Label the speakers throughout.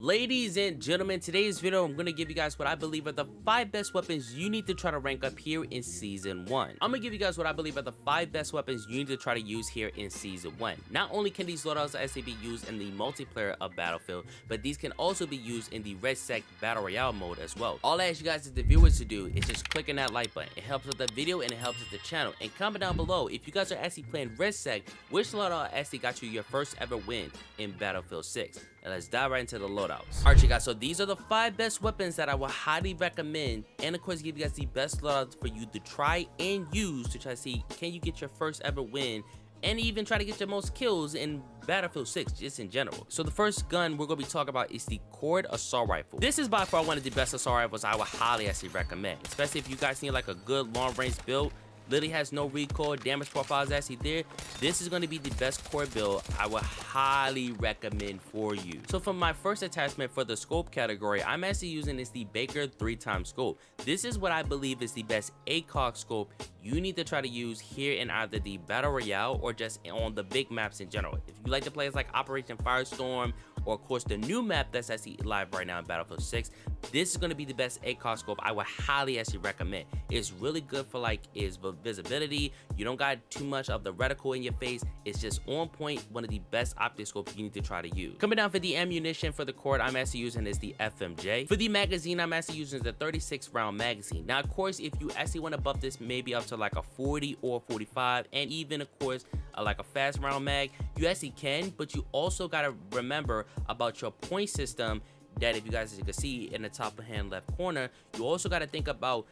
Speaker 1: Ladies and gentlemen, today's video I'm going to give you guys what I believe are the 5 best weapons you need to try to rank up here in Season 1. I'm going to give you guys what I believe are the 5 best weapons you need to try to use here in Season 1. Not only can these loadouts actually be used in the multiplayer of Battlefield, but these can also be used in the redsec Battle Royale mode as well. All I ask you guys as the viewers to do is just clicking that like button. It helps with the video and it helps with the channel. And comment down below if you guys are actually playing redsec, which loadout actually got you your first ever win in Battlefield 6. And let's dive right into the loadouts. Alright, you guys, so these are the 5 best weapons that I would highly recommend, and of course give you guys the best loadouts for you to try and use to try to see, can you get your first ever win and even try to get your most kills in Battlefield 6 just in general. So the first gun we're going to be talking about is the Cord Assault Rifle. This is by far one of the best assault rifles I would highly actually recommend, especially if you guys need like a good long range build. Literally has no recoil, damage profile is actually there. This is going to be the best core build I would highly recommend for you. So for my first attachment for the scope category, I'm actually using the Baker 3x scope. This is what I believe is the best ACOG scope you need to try to use here in either the Battle Royale or just on the big maps in general. If you like to play like Operation Firestorm, or of course the new map that's actually live right now in Battlefield 6, this is going to be the best ACOG scope I would highly actually recommend. It's really good for like its visibility. You don't got too much of the reticle in your face. It's just on point, one of the best optic scopes you need to try to use. Coming down for the ammunition for the cord, I'm actually using is the FMJ. For the magazine, I'm actually using the 36 round magazine. Now of course if you actually want to buff this maybe up to like a 40 or 45, and even of course like a fast round mag, you actually can, but you also got to remember about your point system, that if you guys, as you can see in the top hand left corner, you also got to think about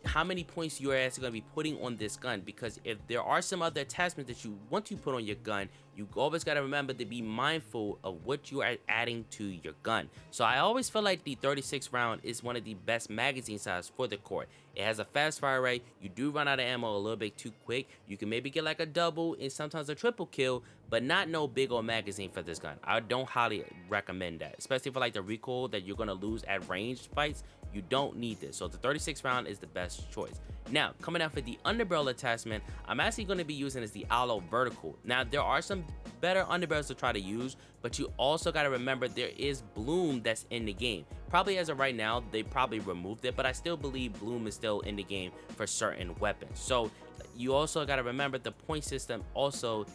Speaker 1: how many points you are actually going to be putting on this gun, because if there are some other attachments that you want to put on your gun, you always got to remember to be mindful of what you are adding to your gun. So I always feel like the 36 round is one of the best magazine size for the cord. It has a fast fire rate. You do run out of ammo a little bit too quick. You can maybe get like a double and sometimes a triple kill, but not no big old magazine for this gun. I don't highly recommend that, especially for like the recoil that you're going to lose at ranged fights. You don't need this. So the 36 round is the best choice. Now coming out for the underbarrel attachment, I'm actually going to be using is the Aloe Vertical. Now there are some better underbarrels to try to use, but you also got to remember there is bloom that's in the game. Probably as of right now they probably removed it, but I still believe bloom is still in the game for certain weapons. So you also got to remember the point system also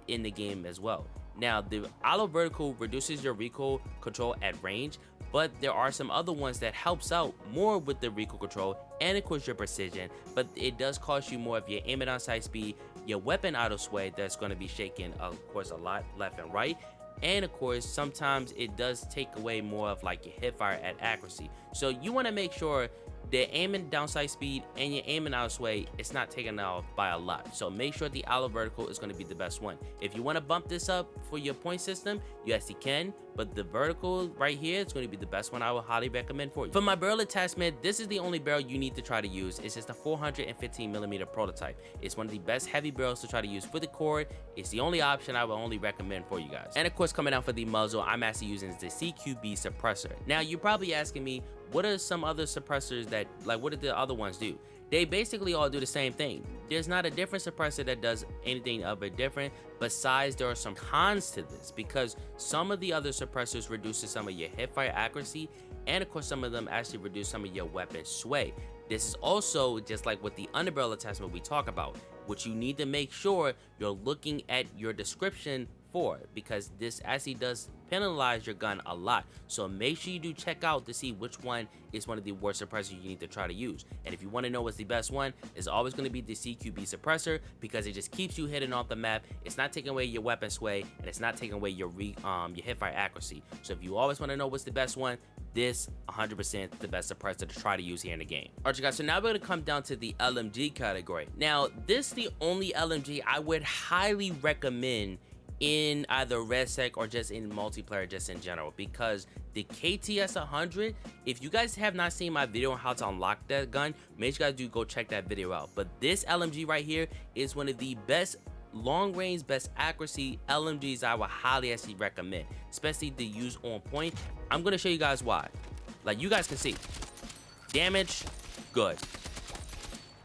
Speaker 1: in the game as well. Now the Aloe Vertical reduces your recoil control at range, but there are some other ones that helps out more with the recoil control and of course your precision, but it does cost you more if you're aiming on sight speed, your weapon auto sway that's going to be shaking of course a lot left and right, and of course sometimes it does take away more of like your hip fire at accuracy. So you want to make sure the aiming down sight speed and your aiming out sway, it's not taken off by a lot. So make sure the Aloe Vertical is going to be the best one. If you want to bump this up for your point system, you actually can, but the vertical right here is going to be the best one I would highly recommend for you. For my barrel attachment, this is the only barrel you need to try to use. It's just a 415mm prototype. It's one of the best heavy barrels to try to use for the cord. It's the only option I would only recommend for you guys. And of course coming out for the muzzle, I'm actually using the CQB suppressor. Now you're probably asking me, what are some other suppressors that, like, what did the other ones do? They basically all do the same thing. There's not a different suppressor that does anything of it different. Besides, there are some cons to this, because some of the other suppressors reduces some of your hip fire accuracy, and of course some of them actually reduce some of your weapon sway. This is also just like with the underbarrel attachment we talk about, which you need to make sure you're looking at your description for, because this actually does penalize your gun a lot. So make sure you do check out to see which one is one of the worst suppressors you need to try to use. And if you want to know what's the best one, it's always going to be the CQB suppressor, because it just keeps you hitting off the map. It's not taking away your weapon sway, and it's not taking away your hip fire accuracy. So if you always want to know what's the best one, this 100% the best suppressor to try to use here in the game. Alright you guys, so now we're going to come down to the LMG category. Now this is the only LMG I would highly recommend in either redsec or just in multiplayer just in general, because the KTS100, if you guys have not seen my video on how to unlock that gun, make sure you guys do go check that video out. But this LMG right here is one of the best long range, best accuracy LMGs I would highly actually recommend, especially to use on point. I'm going to show you guys why. Like you guys can see, damage good,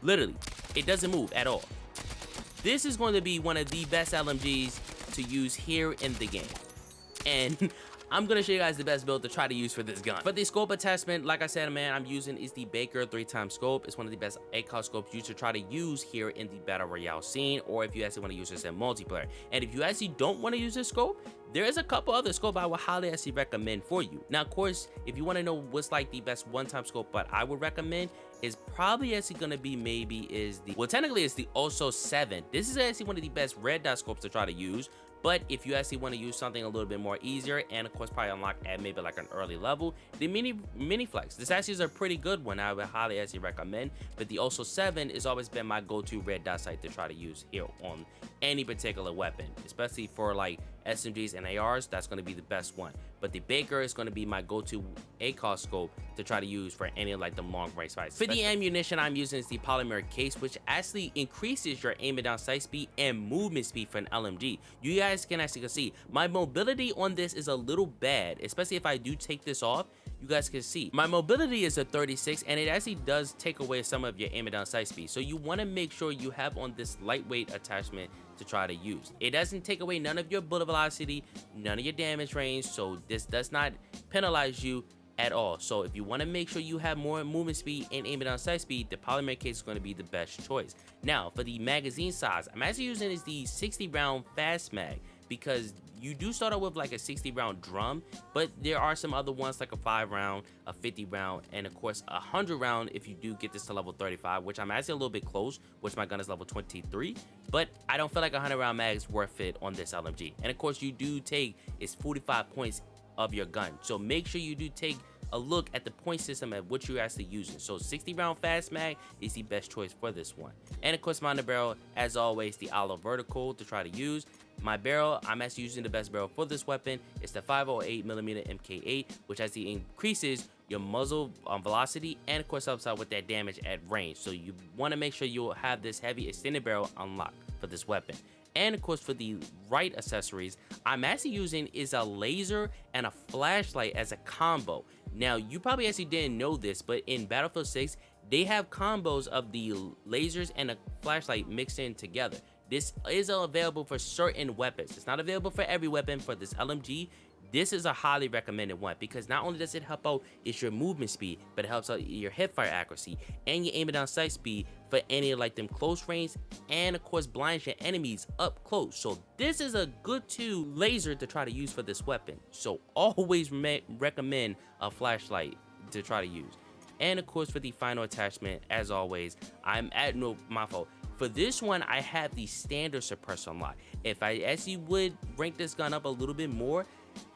Speaker 1: literally it doesn't move at all. This is going to be one of the best LMGs to use here in the game, and I'm gonna show you guys the best build to try to use for this gun. For the scope attachment, like I said, man, I'm using is the Baker 3x scope. It's one of the best ACOS scopes you should try to use here in the battle royale scene, or if you actually want to use this in multiplayer. And if you actually don't want to use this scope, there is a couple other scope I would highly actually recommend for you. Now, of course, if you want to know what's like the best one-time scope, but I would recommend is probably actually going to be technically it's the OSO 7. This is actually one of the best red dot scopes to try to use. But if you actually want to use something a little bit more easier, and of course probably unlock at maybe like an early level, the mini flex. This actually is a pretty good one. I would highly actually recommend. But the OSO 7 has always been my go-to red dot sight to try to use here on any particular weapon, especially for like SMGs and ARs. That's going to be the best one. But the Baker is going to be my go-to ACOS scope to try to use for any of like the long range fights. For the ammunition I'm using is the polymer case, which actually increases your aim and down sight speed and movement speed for an LMG. You guys can actually see my mobility on this is a little bad, especially if I do take this off. You guys can see my mobility is a 36, and it actually does take away some of your aim and down sight speed. So you want to make sure you have on this lightweight attachment to try to use. It doesn't take away none of your bullet velocity, none of your damage range, so this does not penalize you at all. So if you want to make sure you have more movement speed and aim and down sight speed, the polymer case is going to be the best choice. Now for the magazine size, I'm actually using is the 60 round fast mag, because you do start out with like a 60 round drum, but there are some other ones like a 5 round, a 50 round, and of course a 100 round if you do get this to level 35, which I'm actually a little bit close, which my gun is level 23, but I don't feel like a 100 round mag is worth it on this LMG. And of course you do take is 45 points of your gun, so make sure you do take a look at the point system at what you're actually using. So 60 round fast mag is the best choice for this one. And of course my barrel, as always, the olive vertical to try to use. My barrel, I'm actually using the best barrel for this weapon. It's the 508mm MK8, which actually increases your muzzle velocity and of course helps out with that damage at range. So you want to make sure you'll have this heavy extended barrel unlocked for this weapon. And of course for the right accessories, I'm actually using is a laser and a flashlight as a combo. Now you probably actually didn't know this, but in Battlefield 6 they have combos of the lasers and a flashlight mixed in together. This is available for certain weapons. It's not available for every weapon. For this LMG, this is a highly recommended one, because not only does it help out your movement speed, but it helps out your hipfire accuracy and your aim and down sight speed for any like them close range, and of course blinds your enemies up close. So this is a good laser to try to use for this weapon. So always recommend a flashlight to try to use. And of course for the final attachment, as always, for this one, I have the standard suppressor unlocked. If I actually would rank this gun up a little bit more,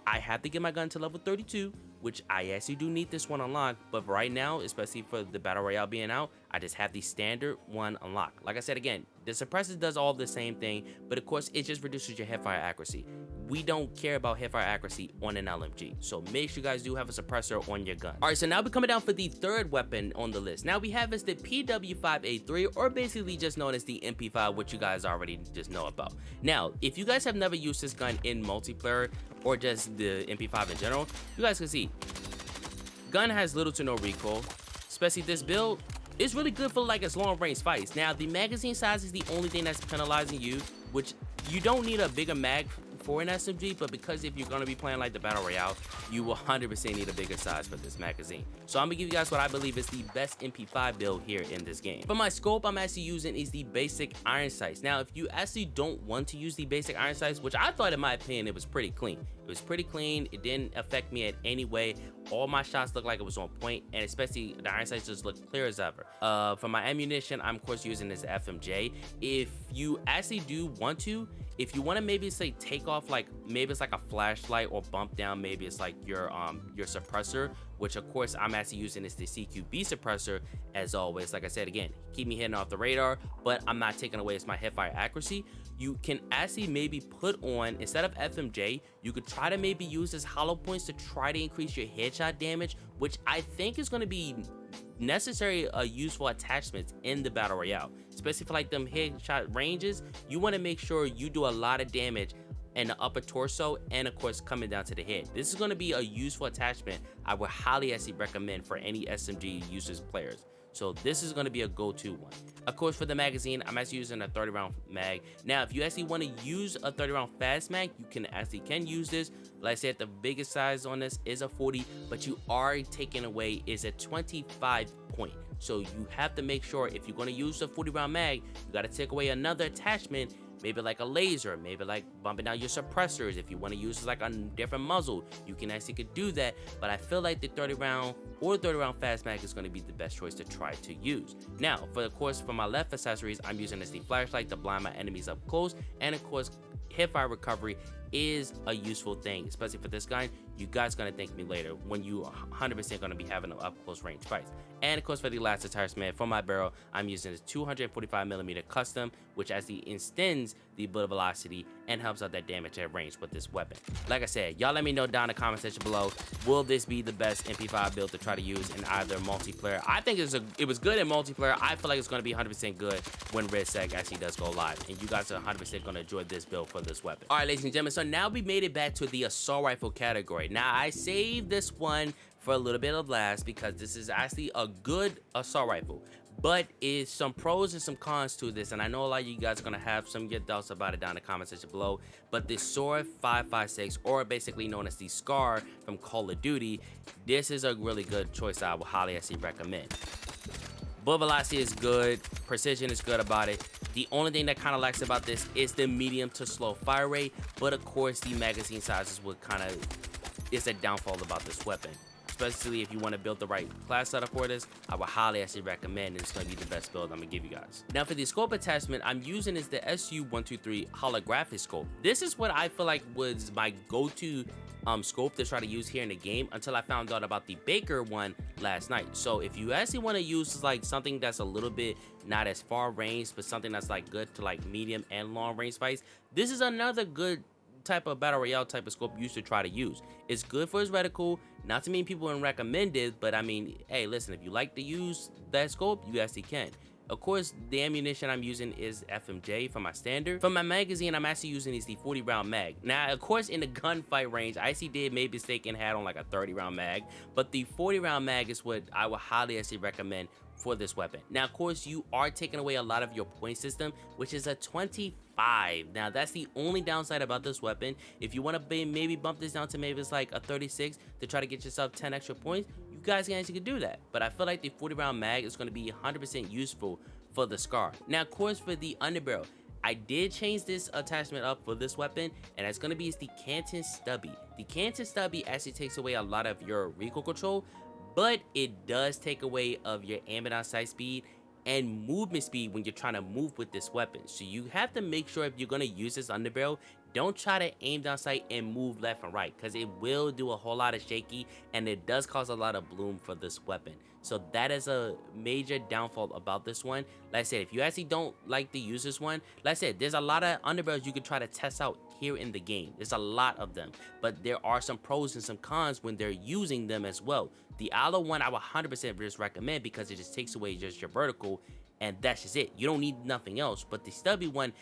Speaker 1: I have to get my gun to level 32, which I actually do need this one unlocked. But right now, especially for the Battle Royale being out, I just have the standard one unlocked. Like I said again, the suppressor does all the same thing, but of course, it just reduces your hipfire accuracy. We don't care about hipfire accuracy on an LMG, so make sure you guys do have a suppressor on your gun. All right, so now we're coming down for the third weapon on the list. Now we have is the PW5A3, or basically just known as the MP5, which you guys already just know about. Now, if you guys have never used this gun in multiplayer or just the MP5 in general, you guys can see gun has little to no recoil, especially this build. It's really good for like its long range fights. Now the magazine size is the only thing that's penalizing you, which you don't need a bigger mag for an SMG, but because if you're going to be playing like the Battle Royale, you will 100% need a bigger size for this magazine. So I'm gonna give you guys what I believe is the best MP5 build here in this game. For my scope, I'm actually using is the basic iron sights. Now if you actually don't want to use the basic iron sights, which I thought in my opinion it was pretty clean, it was pretty clean, it didn't affect me in any way. All my shots looked like it was on point, and especially the iron sights just look clear as ever. For my ammunition, I'm of course using this FMJ. If you actually do want to, if you want to maybe say take off like maybe it's like a flashlight or bump down, maybe it's like your suppressor, which of course I'm actually using is the CQB suppressor. As always, like I said again, keep me hitting off the radar, but I'm not taking away my hipfire accuracy. You can actually maybe put on, instead of FMJ, you could try to maybe use this hollow points to try to increase your headshot damage, which I think is going to be necessary useful attachments in the Battle Royale, especially for like them headshot ranges. You want to make sure you do a lot of damage in the upper torso and of course coming down to the head. This is going to be a useful attachment I would highly actually recommend for any SMG users players. So this is going to be a go-to one. Of course, for the magazine, I'm actually using a 30 round mag. Now, if you actually want to use a 30 round fast mag, you can use this. Like I said, the biggest size on this is a 40, but you are taking away is a 25 point. So you have to make sure if you're going to use the 40 round mag, you got to take away another attachment, maybe like a laser, maybe like bumping down your suppressors. If you want to use like a different muzzle, you can actually could do that. But I feel like the 30 round or 30 round fast mag is going to be the best choice to try to use. Now, of course, for my left accessories, I'm using the flashlight to blind my enemies up close, and of course, hipfire recovery is a useful thing, especially for this gun. You guys gonna thank me later when you 100% gonna be having an up close range fight. And of course, for the last attachment for my barrel, I'm using the 245mm custom, which actually extends the bullet velocity and helps out that damage at range with this weapon. Like I said, y'all let me know down in the comment section below, will this be the best MP5 build to try to use in either multiplayer? I think it was good in multiplayer. I feel like it's gonna be 100% good when redsec actually does go live, and you guys are 100% gonna enjoy this build for this weapon. All right, ladies and gentlemen, so now we made it back to the assault rifle category. Now, I saved this one for a little bit of last because this is actually a good assault rifle, but it's some pros and some cons to this, and I know a lot of you guys are gonna have some good doubts about it down in the comment section below. But the Sword 556, or basically known as the Scar from Call of Duty, this is a really good choice. I would highly actually recommend. Bullet velocity is good, precision is good about it. The only thing that kind of lacks about this is the medium to slow fire rate, but of course the magazine sizes would kind of is a downfall about this weapon. Especially if you want to build the right class setup for this, I would highly actually recommend, and it's going to be the best build I'm going to give you guys. Now, for the scope attachment, I'm using is the SU-123 holographic scope. This is what I feel like was my go-to scope to try to use here in the game until I found out about the Baker one last night. So if you actually want to use like something that's a little bit not as far range, but something that's like good to like medium and long range fights, this is another good type of battle royale type of scope you should try to use. It's good for its reticle. Not too many people would recommend it, but I mean, hey, listen, if you like to use that scope, you actually can. Of course, the ammunition I'm using is FMJ for my standard. For my magazine, I'm actually using is the 40 round mag. Now, of course, in the gunfight range, I actually did make a mistake and had on like a 30 round mag, but the 40 round mag is what I would highly actually recommend for this weapon. Now, of course, you are taking away a lot of your point system, which is a 25. Now, that's the only downside about this weapon. If you want to maybe bump this down to maybe it's like a 36 to try to get yourself 10 extra points, you guys can actually do that. But I feel like the 40 round mag is going to be 100% useful for the Scar. Now, of course, for the underbarrel, I did change this attachment up for this weapon, and that's going to be the Canton Stubby. The Canton Stubby actually takes away a lot of your recoil control, but it does take away of your ambient sight speed and movement speed when you're trying to move with this weapon. So you have to make sure if you're going to use this underbarrel, don't try to aim down sight and move left and right, because it will do a whole lot of shaky, and it does cause a lot of bloom for this weapon. So that is a major downfall about this one. Like I said, if you actually don't like to use this one, like I said, there's a lot of underbarrels you can try to test out here in the game. There's a lot of them, but there are some pros and some cons when they're using them as well. The Aloe one I would 100% just recommend because it just takes away just your vertical, and that's just it. You don't need nothing else. But the Stubby one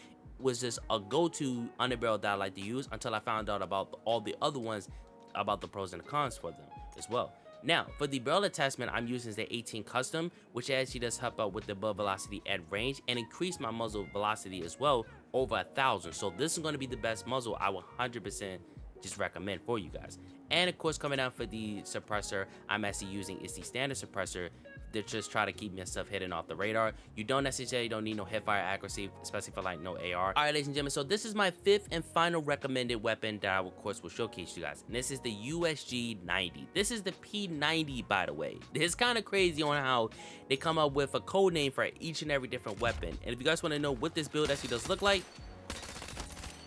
Speaker 1: was just a go-to underbarrel that I like to use until I found out about all the other ones, about the pros and the cons for them as well. Now, for the barrel attachment, I'm using the 18 custom, which actually does help out with the bullet velocity at range and increase my muzzle velocity as well over 1,000. So this is going to be the best muzzle I will 100% just recommend for you guys. And of course, coming down for the suppressor, I'm actually using is the standard suppressor to just try to keep myself hidden off the radar. You don't necessarily need no hipfire accuracy, especially for like no AR. All right, ladies and gentlemen, so this is my 5th and final recommended weapon that I of course will showcase you guys, and this is the USG 90. This is the P90, by the way. It's kind of crazy on how they come up with a code name for each and every different weapon. And if you guys want to know what this build actually does look like,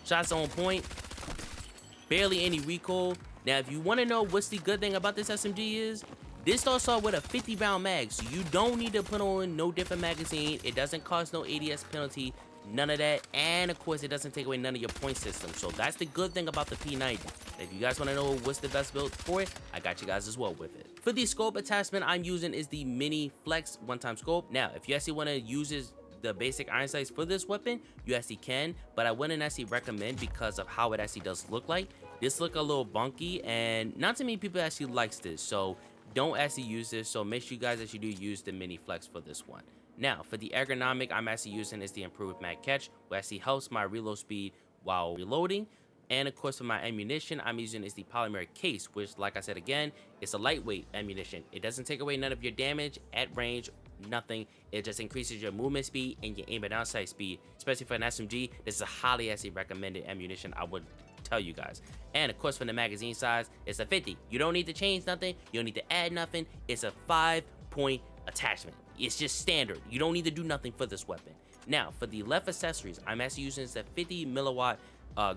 Speaker 1: shots on point, barely any recoil. Now, if you want to know what's the good thing about this SMG is, this starts off with a 50 round mag, so you don't need to put on no different magazine. It doesn't cost no ADS penalty, none of that, and of course it doesn't take away none of your point system. So that's the good thing about the P90. If you guys want to know what's the best build for it, I got you guys as well with it. For the scope attachment I'm using is the Mini Flex one-time scope. Now, if you actually want to use the basic iron sights for this weapon, you actually can, but I wouldn't actually recommend because of how it actually does look like. This look a little bunky, and not too many people actually likes this. So don't actually use this, so make sure you guys that you do use the mini flex for this one. Now, for the ergonomic, I'm actually using is the improved mag catch, which actually helps my reload speed while reloading. And of course, for my ammunition, I'm using is the polymeric case, which, like I said again, it's a lightweight ammunition. It doesn't take away none of your damage at range, nothing. It just increases your movement speed and your aim and outside speed. Especially for an SMG, this is a highly actually recommended ammunition, I would tell you guys. And of course, for the magazine size, it's a 50. You don't need to change nothing. You don't need to add nothing. It's a 5-point attachment. It's just standard. You don't need to do nothing for this weapon. Now, for the left accessories, I'm actually using this 50 milliwatt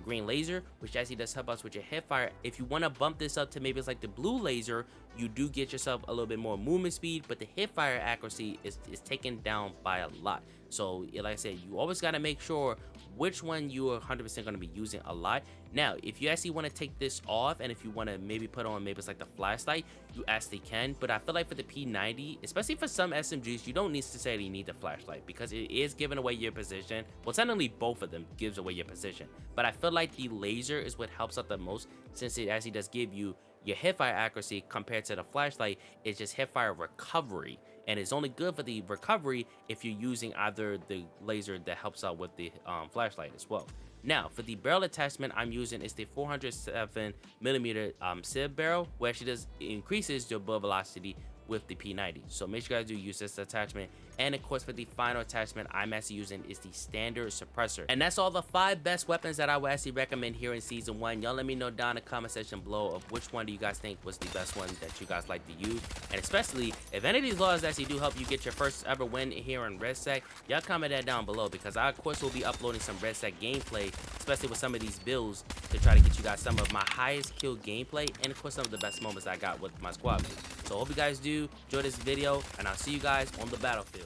Speaker 1: green laser, which actually does help us with your hipfire. If you want to bump this up to maybe it's like the blue laser, you do get yourself a little bit more movement speed, but the hipfire accuracy is taken down by a lot. So like I said, you always got to make sure which one you are 100% going to be using a lot. Now, if you actually want to take this off, and if you want to maybe put on maybe it's like the flashlight, you actually can. But I feel like for the P90, especially for some SMGs, you don't necessarily need the flashlight because it is giving away your position. Well, technically both of them gives away your position, but I feel like the laser is what helps out the most, since it actually does give you your hipfire accuracy compared to the flashlight. It's just hipfire recovery, and it's only good for the recovery if you're using either the laser that helps out with the flashlight as well. Now, for the barrel attachment, I'm using is the 407mm SIB barrel, where actually does increases your bullet velocity with the P90. So make sure you guys do use this attachment. And of course, for the final attachment, I'm actually using is the standard suppressor. And that's all the 5 best weapons that I would actually recommend here in season 1. Y'all let me know down in the comment section below of which one do you guys think was the best one that you guys like to use. And especially if any of these laws actually do help you get your first ever win here in redsec, y'all comment that down below, because I of course will be uploading some redsec gameplay, especially with some of these builds, to try to get you guys some of my highest kill gameplay, and of course some of the best moments I got with my squad. So I hope you guys do enjoy this video, and I'll see you guys on the battlefield.